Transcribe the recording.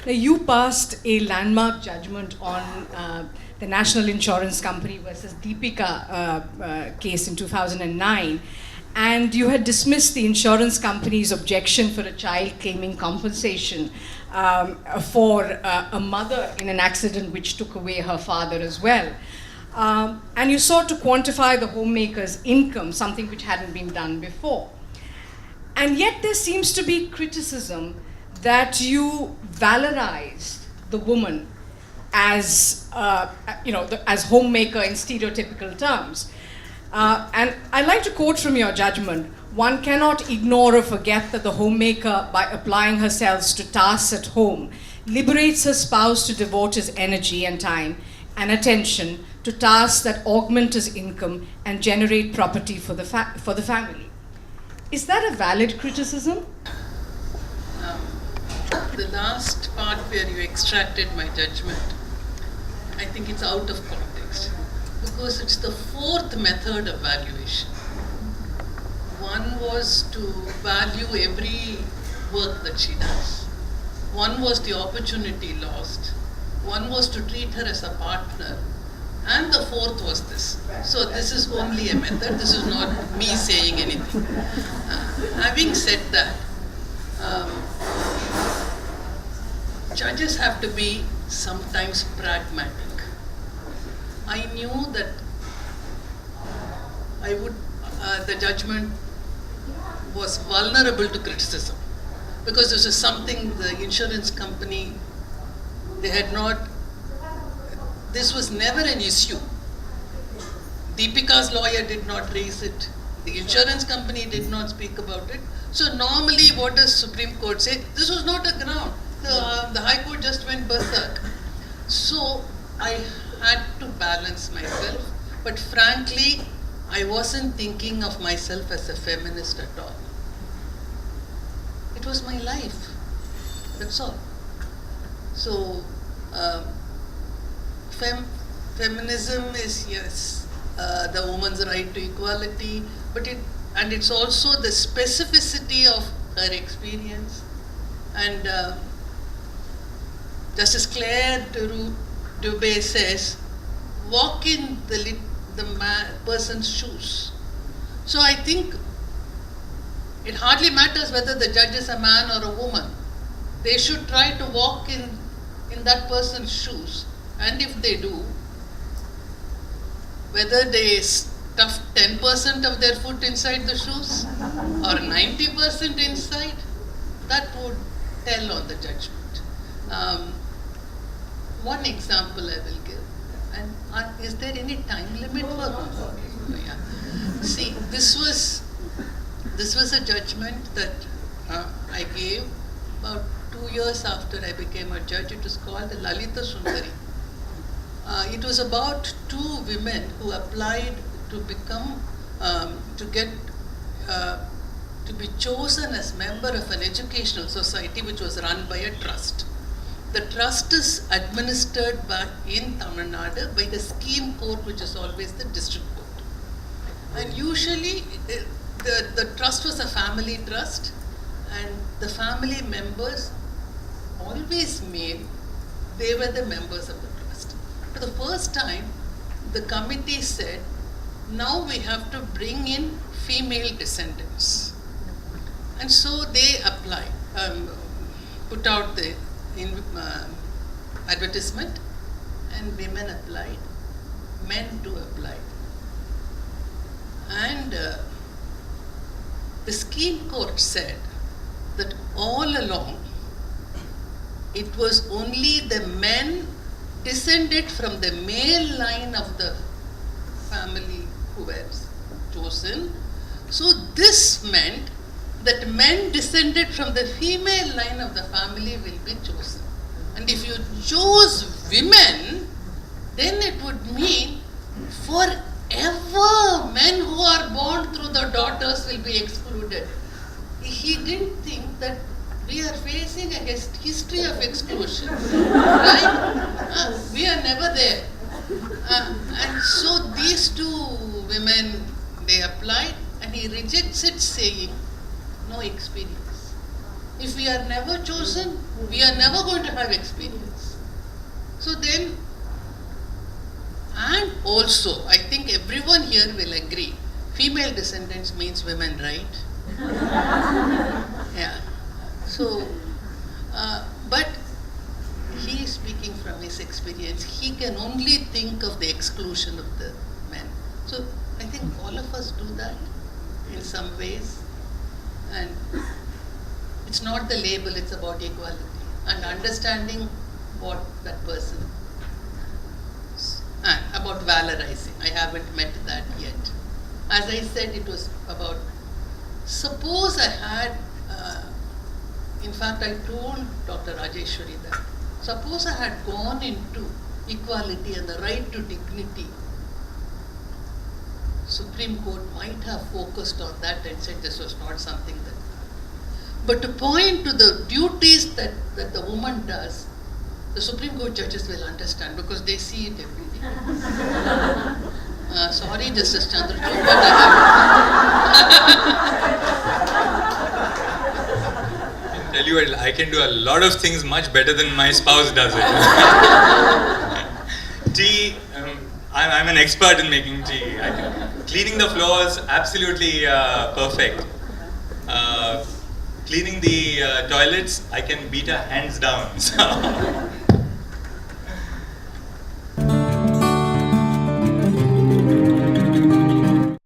Now, you passed a landmark judgment on the National Insurance Company versus Deepika case in 2009, and you had dismissed the insurance company's objection for a child claiming compensation for a mother in an accident which took away her father as well. And you sought to quantify the homemaker's income, something which hadn't been done before. And yet there seems to be criticism that you valorized the woman as, as homemaker in stereotypical terms. And I'd like to quote from your judgment: "One cannot ignore or forget that the homemaker, by applying herself to tasks at home, liberates her spouse to devote his energy and time and attention to tasks that augment his income and generate property for the family." Is that a valid criticism? The last part where you extracted my judgment, I think it's out of context, because it's the fourth method of valuation. One was to value every work that she does. One was the opportunity lost. One was to treat her as a partner. And the fourth was this. So this is only a method. This is not me saying anything. Having said that, judges have to be sometimes pragmatic. I knew that the judgment was vulnerable to criticism, because this is something the insurance company, this was never an issue. Deepika's lawyer did not raise it. The insurance company did not speak about it. So normally what does Supreme Court say? This was not a ground. The High Court just went berserk. So I had to balance myself. But frankly, I wasn't thinking of myself as a feminist at all. It was my life. That's all. So feminism is, yes, the woman's right to equality, but it's also the specificity of her experience. And Justice Claire Dubé says, walk in the person's shoes. So I think it hardly matters whether the judge is a man or a woman. They should try to walk in that person's shoes. And if they do, whether they stuff 10% of their foot inside the shoes or 90% inside, that would tell on the judgment. One example I will give. And is there any time limit for that? Yeah. See, this was a judgment that I gave about 2 years after I became a judge. It was called the Lalita Sundari. It was about two women who applied to become, to be chosen as member of an educational society which was run by a trust. The trust is administered in Tamil Nadu by the scheme court, which is always the district court. And usually the trust was a family trust, and the family members, always male, they were the members of the trust. For the first time, the committee said, now we have to bring in female descendants. And so they applied, put out the advertisement, and women applied, men too applied. And the scheme court said that all along it was only the men descended from the male line of the family who were chosen. So this meant that men descended from the female line of the family will be chosen. And if you chose women, then it would mean forever men who are born through the daughters will be excluded. He didn't think that we are facing a history of exclusion, right? We are never there. And so these two women, they applied, and he rejects it saying, no experience. If we are never chosen, we are never going to have experience. So then, and also, I think everyone here will agree, female descendants means women, right? Yeah. So, but he is speaking from his experience. He can only think of the exclusion of the men. So, I think all of us do that in some ways. And it's not the label, it's about equality and understanding what that person, and about valorizing. I haven't met that yet. As I said, it was about, suppose I had, in fact, I told Dr. Rajeshwari that, suppose I had gone into equality and the right to dignity, Supreme Court might have focused on that and said this was not something that. But to point to the duties that the woman does, the Supreme Court judges will understand because they see it every day. Sorry, Justice Chandrachud, but I tell you, I can do a lot of things much better than my spouse does it. Tea, I'm an expert in making tea. Cleaning the floors, absolutely perfect. Cleaning the toilets, I can beat her hands down. So